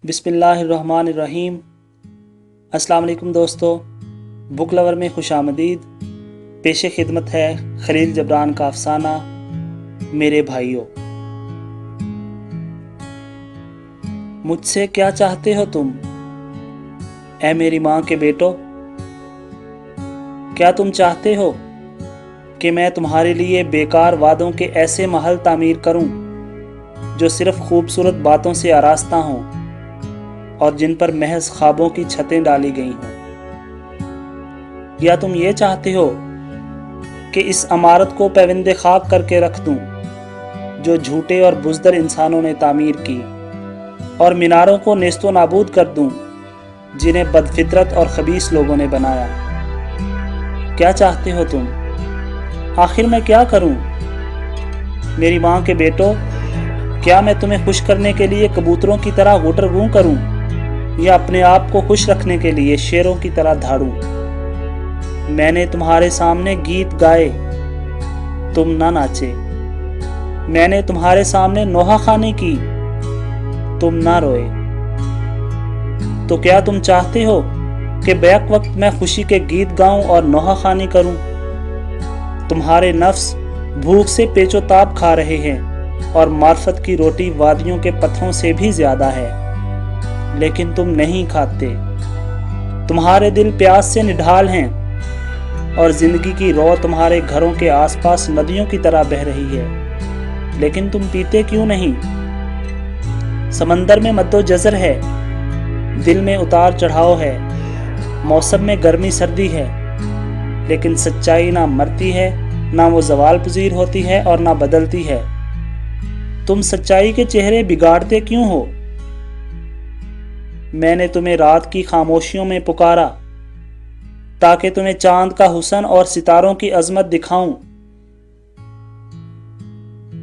बिस्मिल्लाहिर्रहमानिर्रहीम। अस्सलाम वालेकुम दोस्तों, बुक लवर में खुश आमदीद। पेश खिदमत है खलील जबरान का अफसाना मेरे भाइयों। मुझसे क्या चाहते हो तुम, ऐ मेरी माँ के बेटो? क्या तुम चाहते हो कि मैं तुम्हारे लिए बेकार वादों के ऐसे महल तामीर करूं जो सिर्फ खूबसूरत बातों से आरास्ता हों और जिन पर महज ख्वाबों की छतें डाली गई हों? या तुम ये चाहते हो कि इस इमारत को पैविंदे खाक करके रख दूं जो झूठे और बुज़दिल इंसानों ने तामीर की, और मीनारों को नेस्तो नाबूद कर दूं जिन्हें बदफितरत और खबीस लोगों ने बनाया? क्या चाहते हो तुम? आखिर मैं क्या करूं? मेरी माँ के बेटो, क्या मैं तुम्हें खुश करने के लिए कबूतरों की तरह गुटरगू करूं या अपने आप को खुश रखने के लिए शेरों की तरह धाड़ूं? मैंने तुम्हारे सामने गीत गाए, तुम ना नाचे। मैंने तुम्हारे सामने नोहाखानी की, तुम ना रोए। तो क्या तुम चाहते हो कि बैक वक्त मैं खुशी के गीत गाऊं और नोहाखानी करूं? तुम्हारे नफ्स भूख से पेचोताप खा रहे हैं और मार्फत की रोटी वादियों के पत्थरों से भी ज्यादा है, लेकिन तुम नहीं खाते। तुम्हारे दिल प्यास से निढाल हैं और जिंदगी की रौ तुम्हारे घरों के आसपास नदियों की तरह बह रही है, लेकिन तुम पीते क्यों नहीं? समंदर में मद्दो जज़र है, दिल में उतार चढ़ाव है, मौसम में गर्मी सर्दी है, लेकिन सच्चाई ना मरती है, ना वो ज़वाल पजीर होती है और ना बदलती है। तुम सच्चाई के चेहरे बिगाड़ते क्यों हो? मैंने तुम्हें रात की खामोशियों में पुकारा ताकि तुम्हें चांद का हुस्न और सितारों की अजमत दिखाऊं।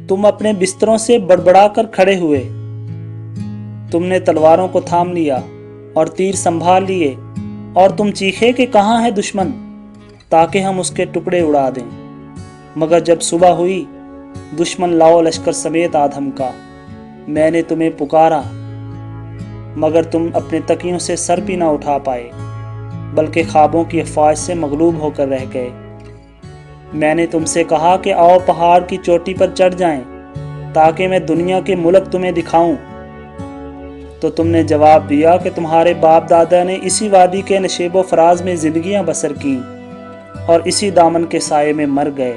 तुम अपने बिस्तरों से बड़बड़ा कर खड़े हुए। तुमने तलवारों को थाम लिया और तीर संभाल लिए, और तुम चीखे कि कहाँ है दुश्मन, ताकि हम उसके टुकड़े उड़ा दें। मगर जब सुबह हुई, दुश्मन लाओ लश्कर समेत आ धमका। मैंने तुम्हें पुकारा, मगर तुम अपने तकियों से सर भी ना उठा पाए, बल्कि ख्वाबों की अफवाज से मगलूब होकर रह गए। मैंने तुमसे कहा कि आओ पहाड़ की चोटी पर चढ़ जाएं, ताकि मैं दुनिया के मुल्क तुम्हें दिखाऊं। तो तुमने जवाब दिया कि तुम्हारे बाप दादा ने इसी वादी के नशेबो फराज में जिंदगियां बसर की और इसी दामन के साये में मर गए,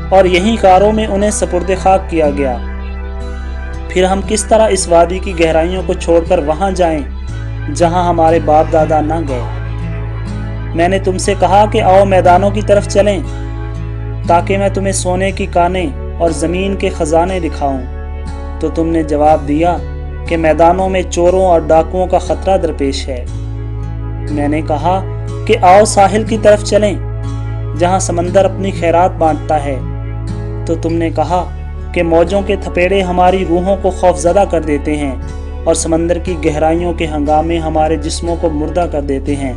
और यहीं कारों में उन्हें सपुर्दे खाक किया गया। फिर हम किस तरह इस वादी की गहराइयों को छोड़कर वहां जाएं जहां हमारे बाप दादा न गए? मैंने तुमसे कहा कि आओ मैदानों की तरफ चलें, ताकि मैं तुम्हें सोने की कानें और जमीन के खजाने दिखाऊं। तो तुमने जवाब दिया कि मैदानों में चोरों और डाकुओं का खतरा दरपेश है। मैंने कहा कि आओ साहिल की तरफ चलें, जहां समंदर अपनी खैरात बांटता है। तो तुमने कहा कि मौजों के थपेड़े हमारी रूहों को खौफजदा कर देते हैं और समंदर की गहराइयों के हंगामे हमारे जिस्मों को मुर्दा कर देते हैं।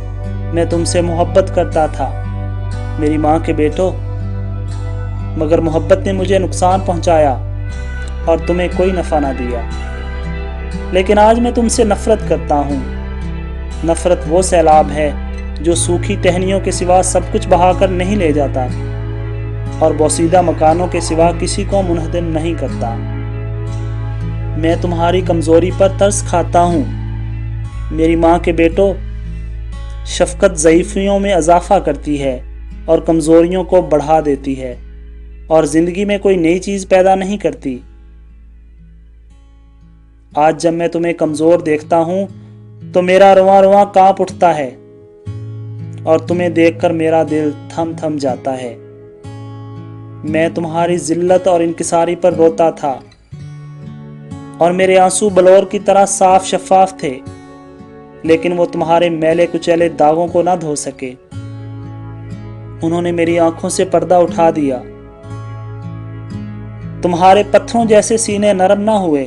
मैं तुमसे मोहब्बत करता था मेरी माँ के बेटो, मगर मोहब्बत ने मुझे नुकसान पहुंचाया और तुम्हें कोई नफा ना दिया। लेकिन आज मैं तुमसे नफरत करता हूँ। नफरत वो सैलाब है जो सूखी टहनियों के सिवा सब कुछ बहाकर नहीं ले जाता और बोसीदा मकानों के सिवा किसी को मुनहदिम नहीं करता। मैं तुम्हारी कमजोरी पर तरस खाता हूँ मेरी माँ के बेटो। शफकत ज़ईफियों में इजाफा करती है और कमजोरियों को बढ़ा देती है, और जिंदगी में कोई नई चीज पैदा नहीं करती। आज जब मैं तुम्हें कमजोर देखता हूं तो मेरा रुआं रुआं कांप उठता है, और तुम्हें देखकर मेरा दिल थम थम जाता है। मैं तुम्हारी जिल्लत और इंकिसारी पर रोता था, और मेरे आंसू बलौर की तरह साफ शफाफ थे, लेकिन वो तुम्हारे मैले कुचैले दागों को ना धो सके। उन्होंने मेरी आंखों से पर्दा उठा दिया। तुम्हारे पत्थरों जैसे सीने नरम ना हुए,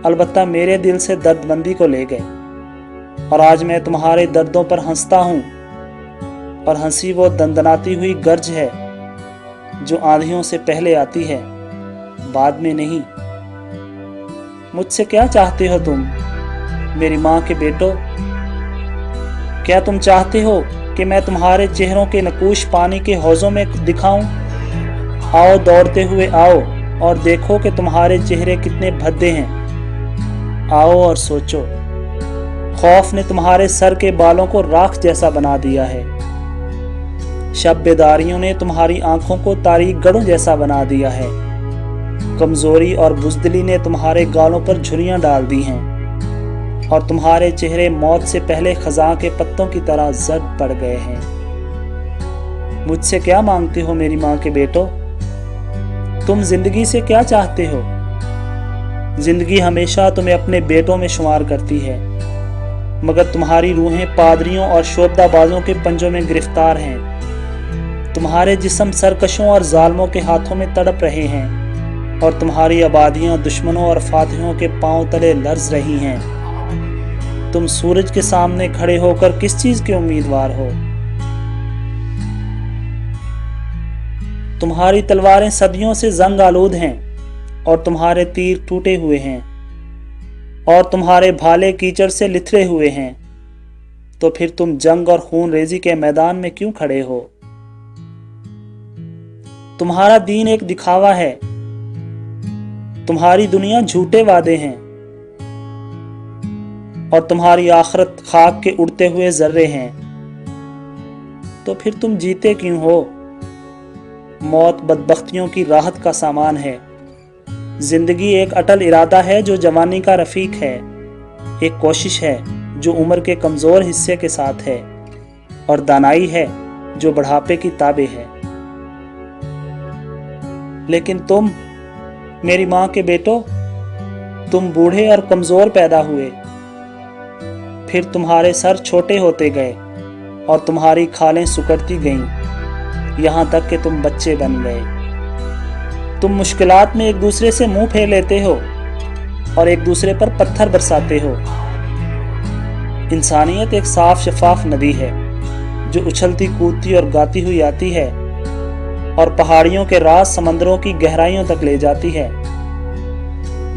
अलबत्ता मेरे दिल से दर्दमंदी को ले गए। और आज मैं तुम्हारे दर्दों पर हंसता हूं, और हंसी वो दंदनाती हुई गर्ज है जो आंधियों से पहले आती है, बाद में नहीं। मुझसे क्या चाहते हो तुम? मेरी माँ के बेटो, क्या तुम चाहते हो कि मैं तुम्हारे चेहरों के नकूश पानी के हौजों में दिखाऊं? आओ, दौड़ते हुए आओ और देखो कि तुम्हारे चेहरे कितने भद्दे हैं। आओ और सोचो, खौफ ने तुम्हारे सर के बालों को राख जैसा बना दिया है। शब बेदारियों ने तुम्हारी आंखों को तारीक गढ़ों जैसा बना दिया है। कमजोरी और बुज़दिली ने तुम्हारे गालों पर झुर्रियां डाल दी हैं और तुम्हारे चेहरे मौत से पहले खज़ां के पत्तों की तरह जर्द पड़ गए हैं। मुझसे क्या मांगते हो मेरी माँ के बेटो? तुम जिंदगी से क्या चाहते हो? जिंदगी हमेशा तुम्हें अपने बेटों में शुमार करती है, मगर तुम्हारी रूहें पादरियों और शोबदाबाजों के पंजों में गिरफ्तार हैं। तुम्हारे जिस्म सरकशों और जालमों के हाथों में तड़प रहे हैं और तुम्हारी आबादियां दुश्मनों और फातिहों के पांव तले लर्ज रही हैं। तुम सूरज के सामने खड़े होकर किस चीज के उम्मीदवार हो? तुम्हारी तलवारें सदियों से जंग आलूद हैं और तुम्हारे तीर टूटे हुए हैं और तुम्हारे भाले कीचड़ से लिथरे हुए हैं। तो फिर तुम जंग और खून रेजी के मैदान में क्यों खड़े हो? तुम्हारा दीन एक दिखावा है, तुम्हारी दुनिया झूठे वादे हैं और तुम्हारी आखिरत खाक के उड़ते हुए जर्रे हैं। तो फिर तुम जीते क्यों हो? मौत बदबख्तियों की राहत का सामान है। जिंदगी एक अटल इरादा है जो जवानी का रफीक है, एक कोशिश है जो उम्र के कमजोर हिस्से के साथ है, और दानाई है जो बढ़ापे की ताबे है। लेकिन तुम मेरी माँ के बेटो, तुम बूढ़े और कमजोर पैदा हुए, फिर तुम्हारे सर छोटे होते गए और तुम्हारी खालें सुकड़ती गईं, यहाँ तक कि तुम बच्चे बन गए। तुम मुश्किलात में एक दूसरे से मुंह फेर लेते हो और एक दूसरे पर पत्थर बरसाते हो। इंसानियत एक साफ शफाफ नदी है जो उछलती कूदती और गाती हुई आती है और पहाड़ियों के राज समंदरों की गहराइयों तक ले जाती है।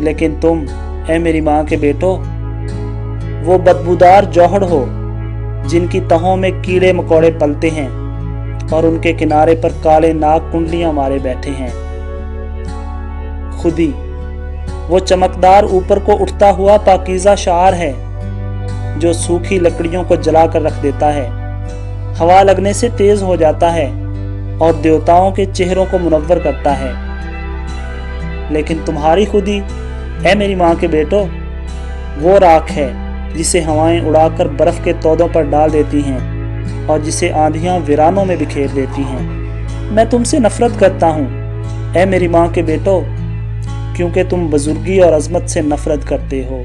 लेकिन तुम, ऐ मेरी माँ के बेटो, वो बदबूदार जौहर हो जिनकी तहों में कीड़े मकोड़े पलते हैं और उनके किनारे पर काले नाग कुंडलियां मारे बैठे हैं। खुदी वो चमकदार ऊपर को उठता हुआ पाकीज़ा शार है जो सूखी लकड़ियों को जलाकर रख देता है, हवा लगने से तेज हो जाता है और देवताओं के चेहरों को मुनव्वर करता है। लेकिन तुम्हारी खुदी, ऐ मेरी माँ के बेटो, वो राख है जिसे हवाएं उड़ाकर बर्फ के तौदों पर डाल देती हैं और जिसे आंधियां वीरानों में बिखेर देती हैं। मैं तुमसे नफरत करता हूँ, ऐ मेरी माँ के बेटो, क्योंकि तुम बुजुर्गी और अजमत से नफरत करते हो।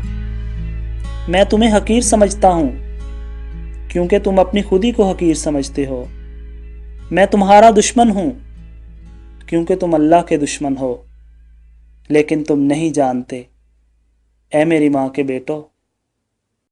मैं तुम्हें हकीर समझता हूँ क्योंकि तुम अपनी खुदी को हकीर समझते हो। मैं तुम्हारा दुश्मन हूँ क्योंकि तुम अल्लाह के दुश्मन हो। लेकिन तुम नहीं जानते, ऐ मेरी माँ के बेटो,